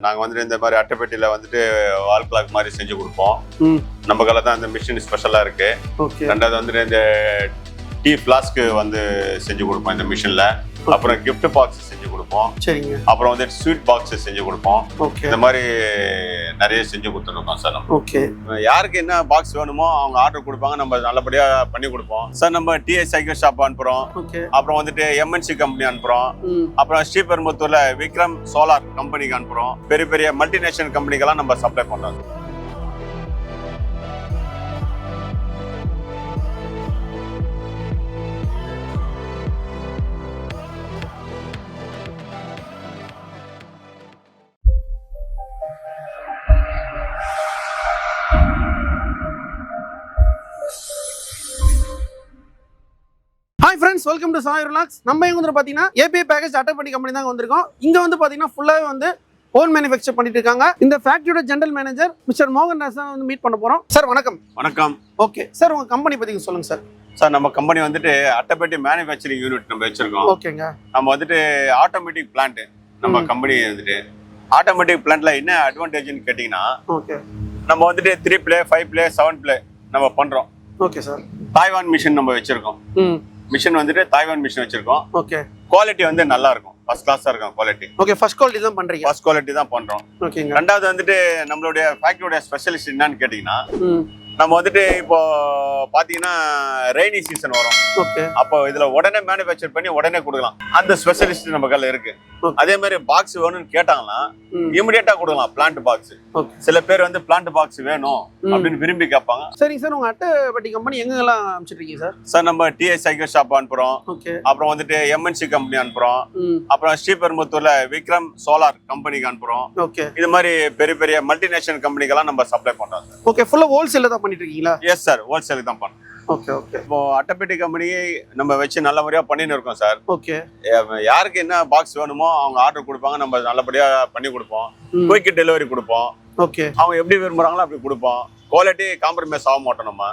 நாங்கள் வந்துட்டு இந்த மாதிரி அட்டைப்பெட்டியில் வந்துட்டு வால் கிளாக் மாதிரி செஞ்சு கொடுப்போம். நம்ம கையில் தான் இந்த மிஷின் ஸ்பெஷலாக இருக்கு. ரெண்டாவது வந்துட்டு இந்த டீ ஃப்ளாஸ்க்கு வந்து செஞ்சு கொடுப்போம் இந்த மிஷினில். அப்புறம் கிஃப்ட் பாக்ஸ் செஞ்சு கொடுப்போம். சரிங்க. அப்புறம் வந்து ஸ்வீட் பாக்ஸ் செஞ்சு கொடுப்போம். இந்த மாதிரி நிறைய செஞ்சு கொடுத்துருக்கோம் சார். நம்ம ஓகே, யாருக்கு என்ன பாக்ஸ் வேணுமோ அவங்க ஆர்டர் கொடுப்பாங்க, நம்ம நல்லபடியாக பண்ணி கொடுப்போம் சார். நம்ம டிஐ சைக்கிள் ஷாப் அனுப்புகிறோம். அப்புறம் வந்துட்டு எம்என்சி கம்பெனி அனுப்புகிறோம். அப்புறம் ஸ்ரீபெரும்புத்தூர்ல விக்ரம் சோலார் கம்பெனிக்கு அனுப்புகிறோம். பெரிய பெரிய மல்டிநேஷனல் கம்பெனிக்கெல்லாம் நம்ம சப்ளை பண்ணுறோம். Hi friends, welcome to Sai relax. நம்ம இங்கே வந்து பார்த்தீங்கன்னா ஏபிஐ பேக்கேஜ் அட்டைப்பெட்டி கம்பெனி தான் வந்திருக்கோம். இங்கே வந்து பார்த்தீங்கன்னா ஃபுல்லாகவே வந்து ஓன் மேனுஃபேக்சர் பண்ணிட்டு இருக்காங்க. இந்த ஃபேக்டரியோட ஜெனரல் மேனேஜர் மிஸ்டர் மோகன் ராஜ் வந்து மீட் பண்ண போகிறோம். சார் வணக்கம். வணக்கம். ஓகே சார், உங்கள் கம்பெனி பற்றி சொல்லுங்கள் சார். சார், நம்ம கம்பெனி வந்துட்டு அட்டைப்பெட்டி மேனுஃபேக்சரிங் யூனிட் நம்ம வச்சிருக்கோம். ஓகேங்க. நம்ம வந்துட்டு ஆட்டோமேட்டிக் பிளான்ட். நம்ம கம்பெனி வந்துட்டு ஆட்டோமேட்டிக் பிளான்ட்ல என்ன அட்வான்டேஜ்னு கேட்டிங்கன்னா, ஓகே, நம்ம வந்துட்டு 3 பிளே 5 பிளே 7 பிளே நம்ம பண்றோம். Okay sir. தாய்வான் மிஷின் நம்ம வச்சிருக்கோம். மிஷின் வந்துட்டு தாய்வான் மிஷின் வச்சிருக்கோம். ஓகே. குவாலிட்டி வந்து நல்லா இருக்கும், ஃபர்ஸ்ட் கிளாஸா இருக்கும் குவாலிட்டி. ஓகே, ஃபர்ஸ்ட் குவாலிட்டி தான் பண்றீங்க. ஃபர்ஸ்ட் குவாலிட்டி தான் பண்றோம். ஓகேங்க. ரெண்டாவது வந்துட்டு நம்மளுடைய ஃபேக்டரியோட ஸ்பெஷலிஸ்ட் என்னன்னு கேட்டீங்கன்னா, நம்ம வந்துட்டு இப்போ பாத்தீங்கன்னா ரெய்னி சீசன் வரும். ஓகே. அப்போ இதுல உடனே மேனுஃபேக்சர் பண்ணி உடனே கொடுக்கலாம். அந்த ஸ்பெஷலிஸ்ட் நம்ம கையில இருக்கு. அதே மாதிரி பாக்ஸ் வேணும்னு கேட்டாங்கன்னா இமிடியேட்டா கொடுக்கலாம் பிளான்ட் பாக்ஸ். சில பேர் வந்து பிளான்ட் பாக்ஸ் வேணும் அப்படின்னு விரும்பி கேட்பாங்க. சரிங்க சார், உங்க அட்டைப்பெட்டி கம்பெனி எங்கெல்லாம் அனுப்பிச்சிருக்கீங்க சார்? சார், நம்ம டிஐ சைக்கிள் ஷாப் அனுப்புறோம். ஓகே. அப்புறம் வந்துட்டு எம்என்சி கம்பெனி அனுப்புறோம். அப்புறம் ஸ்ரீபெரும்புத்தூர்ல விக்ரம் சோலார் கம்பெனிக்கு அனுப்புறோம். ஓகே. இது மாதிரி பெரிய பெரிய மல்டிநேஷனல் கம்பெனிக்கெல்லாம் நம்ம சப்ளை பண்றோம் சார். ஓகே, ஃபுல்லா ஹோல்சேல்ல தான் பண்ணிட்டு இருக்கீங்களா? எஸ் சார், ஹோல்சேலுக்கு தான் பண்றோம். Okay, okay. இப்போ அட்டைப்பெட்டி கம்பெனி நம்ம வச்சு நல்ல முறையா பண்ணின்னு இருக்கோம் சார். ஓகே. யாருக்கு என்ன பாக்ஸ் வேணுமோ அவங்க ஆர்டர் கொடுப்பாங்க, நம்ம நல்லபடியா பண்ணி கொடுப்போம். குயிக் டெலிவரி கொடுப்போம். ஓகே. அவங்க எப்படி விரும்புறாங்களோ அப்படி கொடுப்போம். குவாலிட்டி காம்ப்ரமைஸ் ஆக மாட்டோம். நம்ம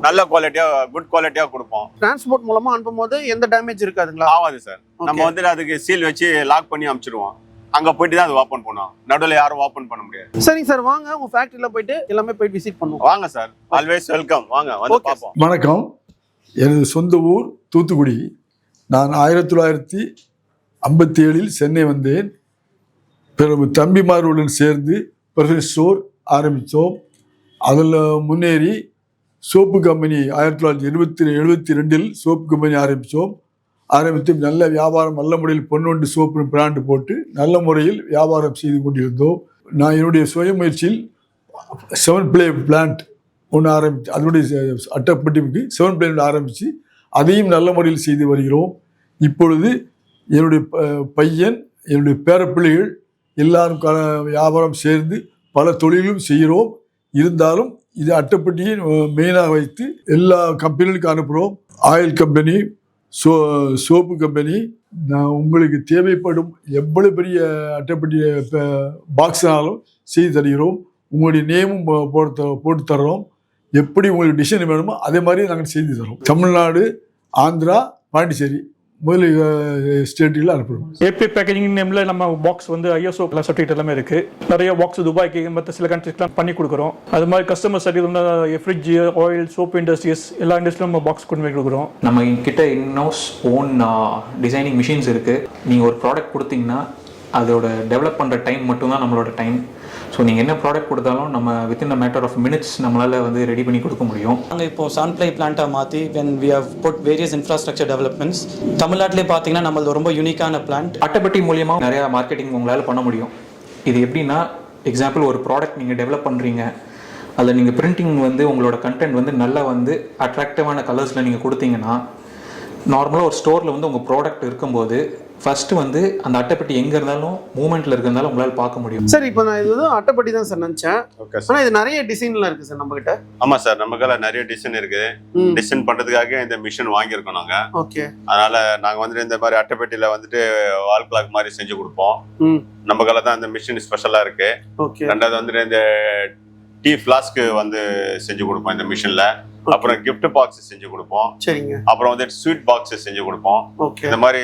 நல்ல குவாலிட்டியா குட் குவாலிட்டியா கொடுப்போம். டிரான்ஸ்போர்ட் மூலமா அனுப்பும்போது எந்த டேமேஜ் இருக்காதுங்களா? ஆகாது சார். நம்ம வந்து அதுக்கு சீல் வச்சு லாக் பண்ணி அனுப்பிச்சிடுவோம். அங்க போயிட்டு தான் அது ஓபன் பண்ணுவோம். நடுவில் யாரும் ஓபன் பண்ண முடியாது. சரிங்க சார், வாங்க உங்க ஃபேக்டரியில போயிட்டு எல்லாமே போய் விசிட் பண்ணுவோம். வாங்க சார், ஆல்வேஸ் வெல்கம். வாங்க வந்து பார்ப்போம். வணக்கம். எனது சொந்த ஊர் தூத்துக்குடி. நான் 1957 சென்னை வந்தேன். பிறகு தம்பிமார்களுடன் சேர்ந்து ப்ரொஃபஷனல் ஸ்டோர் ஆரம்பித்தோம். அதில் முன்னேறி சோப்பு கம்பெனி 1972 சோப்பு கம்பெனி ஆரம்பித்து நல்ல வியாபாரம், நல்ல முறையில் பொன்னொண்டு சோப்பு பிராண்டு போட்டு நல்ல முறையில் வியாபாரம் செய்து கொண்டிருந்தோம். நான் என்னுடைய சுய முயற்சியில் 7 பிளே பிளான்ட் ஒன்று ஆரம்பித்து, அதனுடைய அட்டைப்பெட்டிக்கு 7 பிளே ஆரம்பித்து அதையும் நல்ல முறையில் செய்து வருகிறோம். இப்பொழுது என்னுடைய பையன், என்னுடைய பேரப்பிள்ளைகள் எல்லாரும் வியாபாரம் சேர்ந்து பல தொழிலும் செய்கிறோம். இருந்தாலும் இது அட்டைப்பெட்டியை மெயினாக வைத்து எல்லா கம்பெனிகளுக்கும் அனுப்புகிறோம். ஆயில் கம்பெனி, சோப்பு கம்பெனி, நான் உங்களுக்கு தேவைப்படும் எவ்வளவு பெரிய அட்டைப்பெட்டி பாக்ஸ்னாலும் செய்து தருகிறோம். உங்களுடைய நேமும் போட்டு தர்றோம். எப்படி உங்களுக்கு டிசைன் வேணுமோ அதே மாதிரி நாங்கள் செய்து தரோம். தமிழ்நாடு, ஆந்திரா, பாண்டிச்சேரி முதல் ஸ்டேட்டில் அனுப்புகிறோம். ஏபி பேக்கேஜிங் நேமில் நம்ம பாக்ஸ் வந்து ஐஎஸ்ஓ சர்டிஃபிகேட் எல்லாமே இருக்குது. நிறைய பாக்ஸ் துபாய்க்கு மற்ற சில கண்ட்ரிஸ்லாம் பண்ணி கொடுக்குறோம். அது மாதிரி customer certificate fridge, oil, soap industries எல்லா இண்டஸ்ட்ரியிலும் நம்ம பாக்ஸ் கொண்டு போய் கொடுக்குறோம். நம்ம கிட்ட இன்ஹவுஸ் ஓன் டிசைனிங் மிஷின்ஸ் இருக்குது. நீங்கள் ஒரு ப்ராடக்ட் கொடுத்தீங்கன்னா அதோட டெவலப் பண்ணுற டைம் மட்டும்தான் நம்மளோட டைம். ஸோ நீங்கள் என்ன ப்ராடக்ட் கொடுத்தாலும் நம்ம within a matter of minutes நம்மளால் வந்து ரெடி பண்ணி கொடுக்க முடியும். நாங்கள் இப்போ சன்ப்ளை பிளான்ட்டை மாற்றி when we have put various infrastructure developments. தமிழ்நாட்டிலே பார்த்தீங்கன்னா நம்மளது ரொம்ப யூனிக்கான பிளான்ட். அட்டைப்பெட்டி மூலியமாக நிறையா மார்க்கெட்டிங் உங்களால் பண்ண முடியும். இது எப்படின்னா, எக்ஸாம்பிள் ஒரு ப்ராடக்ட் நீங்கள் டெவலப் பண்ணுறீங்க, அதில் நீங்கள் பிரிண்டிங் வந்து உங்களோட கண்டென்ட் வந்து நல்லா வந்து அட்ராக்டிவான கலர்ஸில் நீங்கள் கொடுத்தீங்கன்னா, நார்மலாக ஒரு ஸ்டோரில் வந்து உங்கள் ப்ராடக்ட் இருக்கும்போது ஃபர்ஸ்ட் வந்து அந்த அட்டைப்பெட்டி எங்கே இருந்தாலும் மூமெண்ட்டில் இருக்கிறதாலும் உங்களால் பார்க்க முடியும். சார், இப்போ நான் இது அட்டைப்பெட்டி தான் சார் நினச்சேன். ஆனால் இது நிறைய டிசைன்லாம் இருக்குது சார் நம்ம கிட்ட. ஆமாம் சார், நம்ம கையில் நிறைய டிசைன் இருக்குது. டிசைன் பண்ணுறதுக்காக இந்த மிஷின் வாங்கியிருக்கோம் நாங்கள். ஓகே. அதனால் நாங்கள் வந்துட்டு இந்த மாதிரி அட்டைப்பெட்டியில் வந்துட்டு வால் கிளாக் மாதிரி செஞ்சு கொடுப்போம். நம்ம கையில் தான் இந்த மிஷின் ஸ்பெஷலாக இருக்குது. ஓகே. ரெண்டாவது வந்துட்டு இந்த டீ ஃப்ளாஸ்க்கு வந்து செஞ்சு கொடுப்போம் இந்த மிஷினில். அப்புறம் gift பாக்ஸ் செஞ்சு கொடுப்போம். சரிங்க. அப்புறம் வந்து ஸ்வீட் பாக்ஸ் செஞ்சு கொடுப்போம். ஓகே. இந்த மாதிரி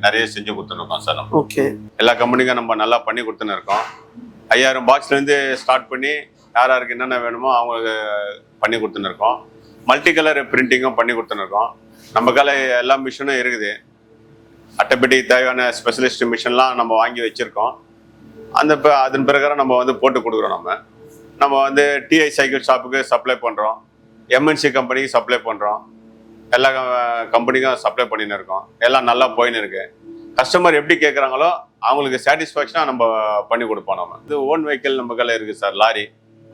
நிறைய செஞ்சு கொடுத்துருக்கோம் சார் நம்ம. ஓகே. எல்லா கம்பெனிக்கும் நம்ம நல்லா பண்ணி கொடுத்துன்னு இருக்கோம். 5000 பாக்ஸ்லேருந்து ஸ்டார்ட் பண்ணி யாருக்கு என்னென்ன வேணுமோ அவங்களுக்கு பண்ணி கொடுத்துன்னு இருக்கோம். மல்டி கலர் பிரிண்டிங்கும் பண்ணி கொடுத்துன்னு இருக்கோம். நம்ம கையில் எல்லா மிஷினும் இருக்குது. அட்டைப்பெட்டி தேவையான ஸ்பெஷலிஸ்ட் மிஷின்லாம் நம்ம வாங்கி வச்சுருக்கோம். அதன் பிறகு நம்ம வந்து போட்டு கொடுக்குறோம். நம்ம வந்து டிஐ சைக்கிள் ஷாப்புக்கு சப்ளை பண்ணுறோம். எம்என்சி கம்பெனிக்கு சப்ளை பண்ணுறோம். எல்லா கம்பெனிக்கும் சப்ளை பண்ணின்னு இருக்கோம். எல்லாம் நல்லா போயின்னு இருக்கு. கஸ்டமர் எப்படி கேட்குறாங்களோ அவங்களுக்கு சாட்டிஸ்ஃபேக்ஷனாக நம்ம பண்ணி கொடுப்போம். நம்ம இது ஓன் வெஹிக்கிள் நம்ம கையில் இருக்குது சார், லாரி.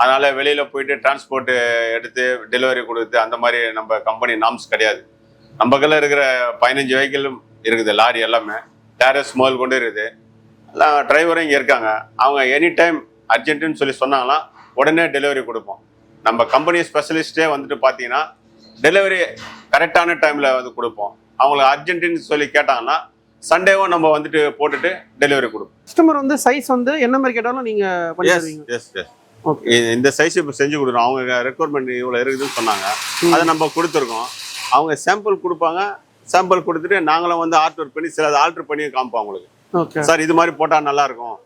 அதனால் வெளியில் போயிட்டு டிரான்ஸ்போர்ட்டு எடுத்து டெலிவரி கொடுத்து அந்த மாதிரி நம்ம கம்பெனி நாம்ஸ் கிடையாது. நம்ம கையில் இருக்கிற 15 வெஹிக்கிளும் இருக்குது, லாரி எல்லாமே டேரஸ் முதல் கொண்டு இருக்குது. எல்லாம் டிரைவரும் இங்கே இருக்காங்க. அவங்க எனி டைம் அர்ஜென்ட்டுன்னு சொல்லி சொன்னாங்கன்னா உடனே டெலிவரி கொடுப்போம். நம்ம கம்பெனி ஸ்பெஷலிஸ்டே வந்துட்டு பார்த்தீங்கன்னா டெலிவரி கரெக்டான டைமில் வந்து கொடுப்போம். அவங்களுக்கு அர்ஜென்ட்டுன்னு சொல்லி கேட்டாங்கன்னா சண்டேவும் நம்ம வந்துட்டு போட்டுட்டு டெலிவரி கொடுப்போம். கஸ்டமர் வந்து சைஸ் வந்து என்ன மாதிரி கேட்டாலும் நீங்கள் பண்ணிடுவீங்க? எஸ். இந்த சைஸ் இப்போ செஞ்சு கொடுக்குறோம். அவங்க ரெக்குவயர்மெண்ட் இவ்வளோ இருக்குதுன்னு சொன்னாங்க, அதை நம்ம கொடுத்துருக்கோம். அவங்க சாம்பிள் கொடுப்பாங்க. சாம்பிள் கொடுத்துட்டு நாங்களும் வந்து ஆர்டர் பண்ணி சில ஆல்ட்ரு பண்ணி காமிப்போம் அவங்களுக்கு. ஓகே சார் இது மாதிரி போட்டால் நல்லாயிருக்கும்.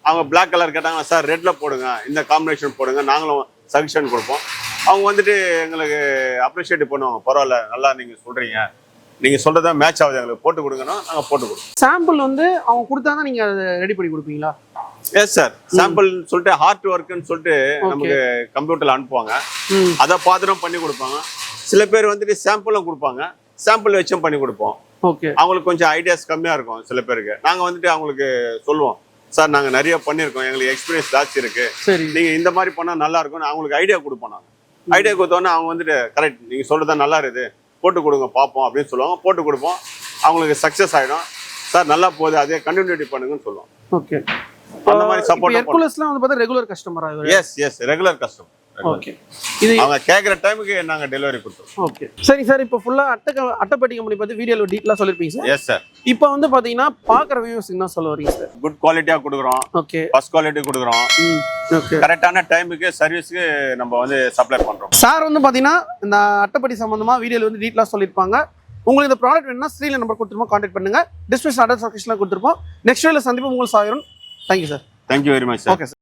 அவங்க பிளாக் கலர் கேட்டாங்க, சார் ரெட்டில் போடுங்க, இந்த காம்பினேஷன் போடுங்க, நாங்களும் சஜஷன் கொடுப்போம். அவங்க வந்துட்டு எங்களுக்கு அப்ரிஷியேட் பண்ணுவாங்க. பரவாயில்ல, நல்லா நீங்கள் சொல்கிறீங்க, நீங்கள் சொல்கிறதா மேட்ச் ஆகுது, எங்களுக்கு போட்டு கொடுங்கன்னா நாங்கள் போட்டு கொடுப்போம். சாம்பிள் வந்து அவங்க கொடுத்தா தான் நீங்கள் அதை ரெடி பண்ணி கொடுப்பீங்களா? Yes sir. சாம்பிள் சொல்லிட்டு ஹார்ட் ஒர்க்குன்னு சொல்லிட்டு நமக்கு கம்ப்யூட்டரில் அனுப்புவாங்க. அதை பார்த்துட்டும் பண்ணி கொடுப்பாங்க. சில பேர் வந்துட்டு சாம்பிளும் கொடுப்பாங்க, சாம்பிள் வச்சும் பண்ணி கொடுப்போம். ஓகே. அவங்களுக்கு கொஞ்சம் ஐடியாஸ் கம்மியாக இருக்கும் சில பேருக்கு. நாங்கள் வந்துட்டு அவங்களுக்கு சொல்லுவோம், சார் நாங்கள் நிறைய பண்ணியிருக்கோம், எங்களுக்கு எக்ஸ்பீரியன்ஸ் ஜாஸ்தி இருக்குது, சரி நீங்கள் இந்த மாதிரி பண்ணால் நல்லா இருக்கும்னு அவங்களுக்கு ஐடியா கொடுப்போம். நாங்கள் ஐடியா கொடுத்தோன்னே அவங்க வந்துட்டு கரெக்ட், நீங்கள் சொல்கிறது தான் நல்லா இருக்குது, போட்டு கொடுங்க பார்ப்போம் அப்படின்னு சொல்லுவாங்க. போட்டு கொடுப்போம். அவங்களுக்கு சக்ஸஸ் ஆகிடும். சார் நல்லா போகுது, அதே கண்டினியூட்டி பண்ணுங்கன்னு சொல்லுவோம். ஓகே. அந்த மாதிரி சப்போர்ட். ஹெர்குலஸ்லாம் வந்து பார்த்தா ரெகுலர் கஸ்டமரா? Yes regular customer. ஓகே. இது அவங்க கேட்குற டைமுக்கு நாங்கள் டெலிவரி கொடுத்துருவோம். ஓகே சரி சார். இப்போ ஃபுல்லாக அட்டைப்பெட்டி கம்பெனி பற்றி வீடியோவில் டீட்டெயிலாக சொல்லியிருப்பீங்க சார். Yes sir. இப்போ வந்து பார்த்தீங்கன்னா பார்க்குற வியூஸ் என்ன சொல்ல வரீங்க சார்? குட் குவாலிட்டியாக கொடுக்குறோம். ஓகே. ஃபர்ஸ்ட் குவாலிட்டி கொடுக்குறோம். ஓகே. கரெக்டான டைமுக்கு சர்வீஸ்க்கு நம்ம வந்து சப்ளை பண்ணுறோம். சார் வந்து பார்த்தீங்கன்னா இந்த அட்டைப்பெட்டி சம்மந்தமாக வீடியோவில் வந்து டீட்டெயிலாக சொல்லியிருப்பாங்க. உங்களுக்கு இந்த ப்ராடக்ட் வேணும்னா ஸ்க்ரீனில் நம்பர் கொடுத்துருப்போம், கான்டாக்ட் பண்ணுங்கள். டிஸ்கிரிப்ஷன் அட்ரஸ் லொகேஷனில் கொடுத்துருப்போம். நெக்ஸ்ட் வீடியோவில் சந்திப்போம். உங்களுக்கு சாயிரும். Thank you sir. Thank you very much sir. Okay sir.